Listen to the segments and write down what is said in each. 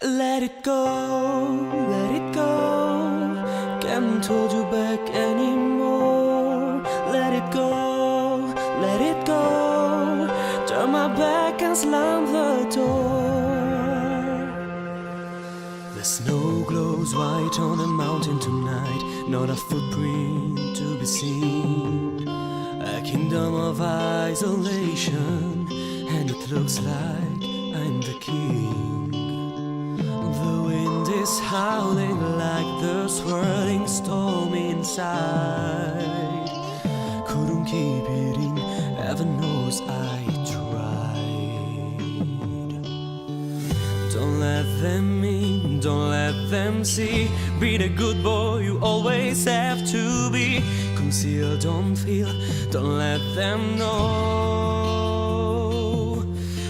Let it go, let it go. Can't hold you back anymore. Let it go, let it go. Turn my back and slam the door. The snow glows white on the mountain tonight. Not a footprint to be seen. A kingdom of isolation, and it looks like I'm the king. The wind is howling like the swirling storm inside. Couldn't keep it in, heaven knows I tried. Don't let them in, don't let them see. Be the good boy you always have to be. Conceal, don't feel, don't let them know.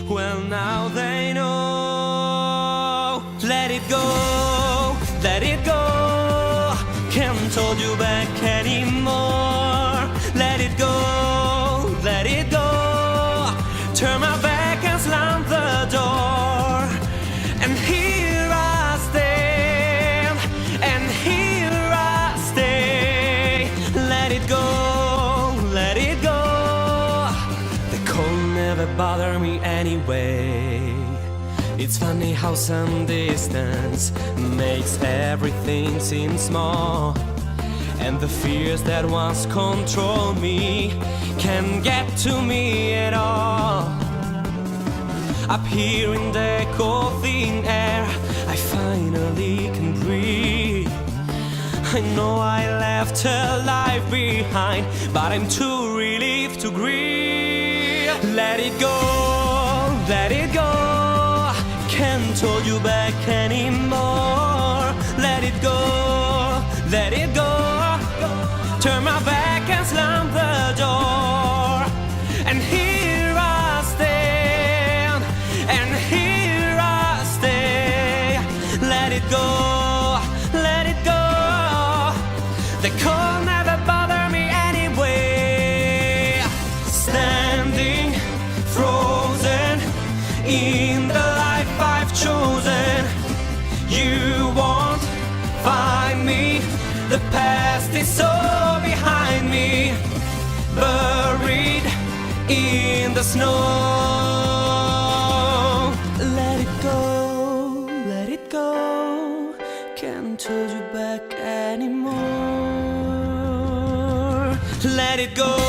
Well, now they know. Let it go, let it go. Can't hold you back anymore. Let it go, let it go. Turn my back and slam the door. And here I stand, and here I stay. Let it go, let it go. The cold never bothered me anyway. It's funny how some distance makes everything seem small. And the fears that once controlled me can't get to me at all. Up here in the cold thin air, I finally can breathe. I know I left a life behind, but I'm too relieved to grieve. Let it go, let it go. Can't hold you back anymore. Let it go, let it go. Turn my back and slam the door. And here I stand, and here I stay. Let it go, let it go. The cold never bothered me anyway. Standing frozen in the life I've chosen. You won't find me. The past is so behind me, buried in the snow. Let it go, let it go. Can't hold you back anymore. Let it go.